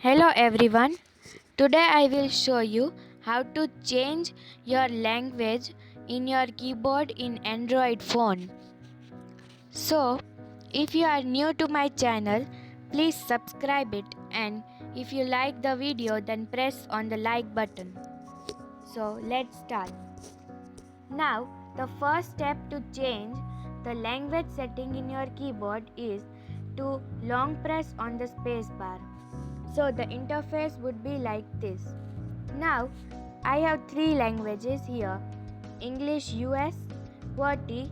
Hello everyone. Today I will show you how to change your language in your keyboard in Android phone. So, if you are new to my channel, please subscribe it, and if you like the video then press on the like button. So, let's start. Now, the first step to change the language setting in your keyboard is to long press on the space bar. So the interface would be like this. Now I have three languages here: English US, QWERTY,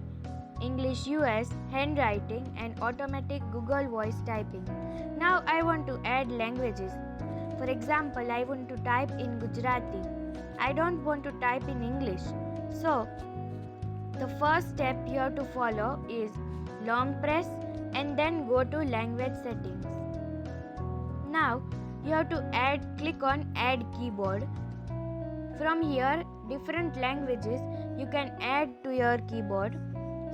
English US, handwriting, and automatic Google voice typing. Now I want to add languages. For example, I want to type in Gujarati. I don't want to type in English. So the first step you have to follow is long press and then go to language settings. Now you have to click on add keyboard. From here different languages you can add to your keyboard.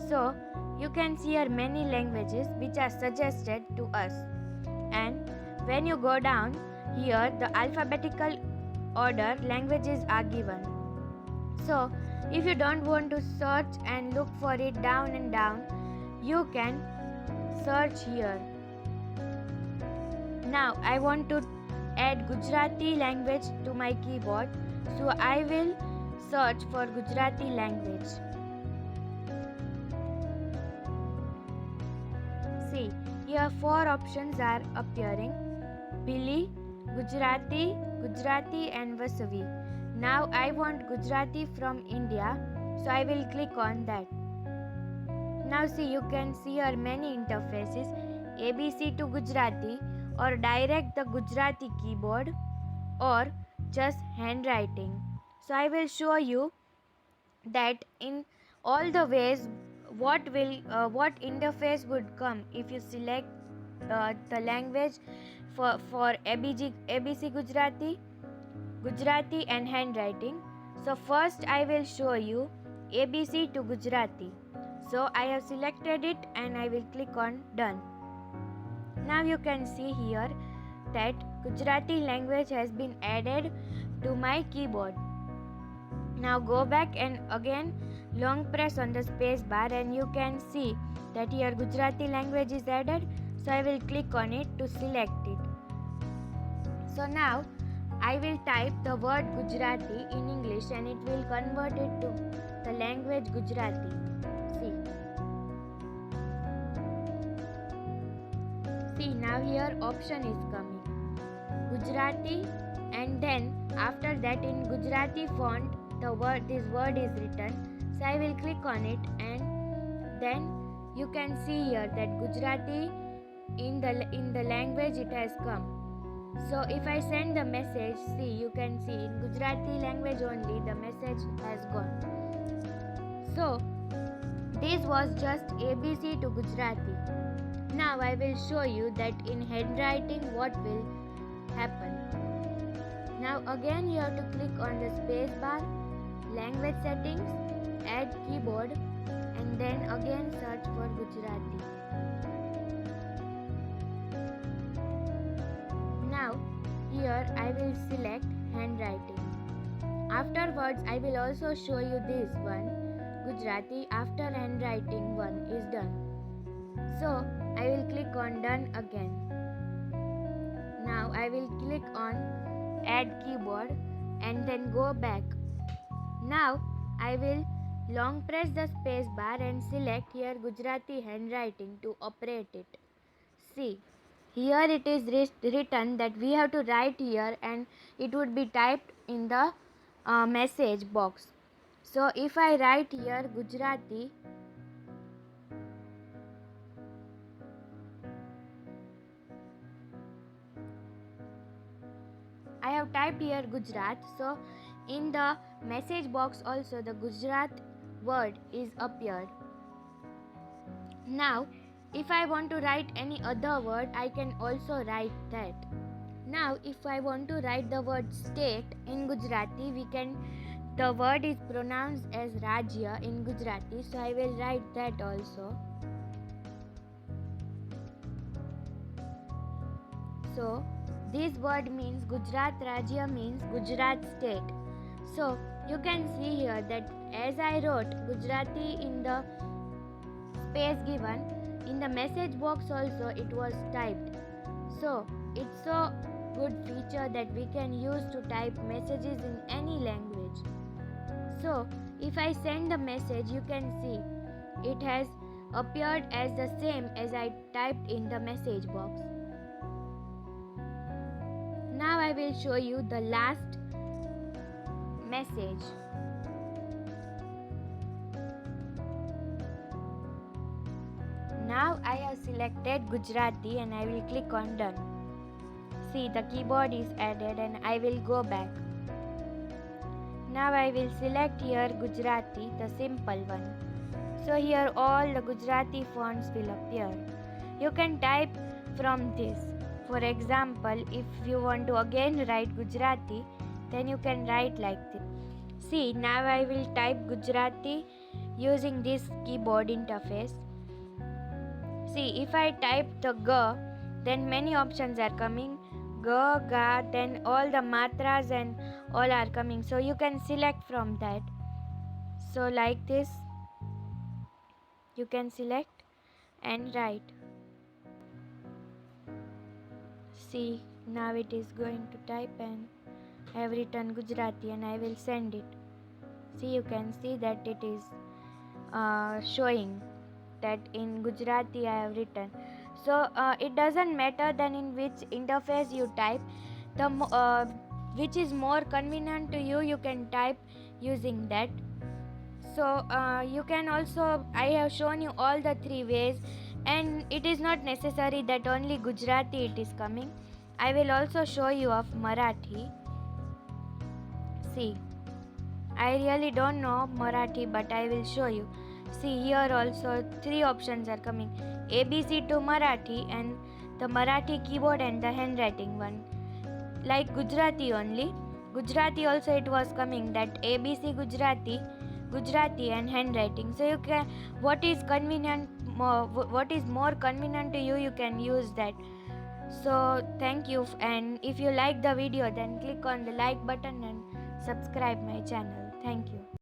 So you can see here many languages which are suggested to us, and when you go down here the alphabetical order languages are given. So if you don't want to search and look for it down and down, you can search here. Now I want to add Gujarati language to my keyboard, so I will search for Gujarati language. See, here four options are appearing: Bhili, Gujarati, Gujarati and Vasavi. Now I want Gujarati from India, so I will click on that. Now see, you can see here many interfaces: ABC to Gujarati, or direct the Gujarati keyboard, or just handwriting. So I will show you that in all the ways what interface would come if you select the language for ABC Gujarati, Gujarati and handwriting. So first I will show you ABC to Gujarati. So I have selected it and I will click on done. Now you can see here that Gujarati language has been added to my keyboard. Now go back and again long press on the space bar and you can see that here Gujarati language is added. So I will click on it to select it. So now I will type the word Gujarati in English and it will convert it to the language Gujarati. See, now here option is coming Gujarati, and then after that in Gujarati font this word is written. So I will click on it and then you can see here that Gujarati in the language it has come. So if I send the message, see, you can see in Gujarati language only the message has gone. So this was just ABC to Gujarati. Now I will show you that in handwriting what will happen. Now again you have to click on the space bar, language settings, add keyboard, and then again search for Gujarati. Now here I will select handwriting. Afterwards I will also show you this one, Gujarati, after handwriting one is done. So I will click on done again. Now I will click on add keyboard and then go back. Now I will long press the space bar and select here Gujarati handwriting to operate it. See, here it is written that we have to write here and it would be typed in the message box. So if I write here Gujarati, I have typed here Gujarat, so in the message box also the Gujarat word is appeared. Now if I want to write any other word, I can also write that. Now if I want to write the word state in Gujarati, the word is pronounced as Rajya in Gujarati, so I will write that also. So This word means Gujarat Rajya means Gujarat state. So you can see here that as I wrote Gujarati in the space given, in the message box also it was typed. So it's so good feature that we can use to type messages in any language. So if I send the message, you can see it has appeared as the same as I typed in the message box. Now I will show you the last message. Now I have selected Gujarati and I will click on done. See, the keyboard is added and I will go back. Now I will select here Gujarati, the simple one. So here all the Gujarati fonts will appear. You can type from this. For example, if you want to again write Gujarati, then you can write like this. See, now I will type Gujarati using this keyboard interface. See, if I type the G, then many options are coming. G, Ga, then all the matras and all are coming. So you can select from that. So like this, you can select and write. See, now it is going to type and I have written Gujarati and I will send it. See, you can see that it is showing that in Gujarati I have written. So it doesn't matter then in which interface you type. The which is more convenient to you, you can type using that. So you can also, I have shown you all the three ways, and it is not necessary that only Gujarati it is coming. I will also show you of Marathi. See, I really don't know Marathi, but I will show you. See, here also three options are coming. ABC to Marathi and the Marathi keyboard and the handwriting one. Like Gujarati only. Gujarati also it was coming that ABC Gujarati, Gujarati and handwriting. So you can, what is convenient, what is more convenient to you, you can use that. So thank you, and if you like the video then click on the like button and subscribe my channel. Thank you.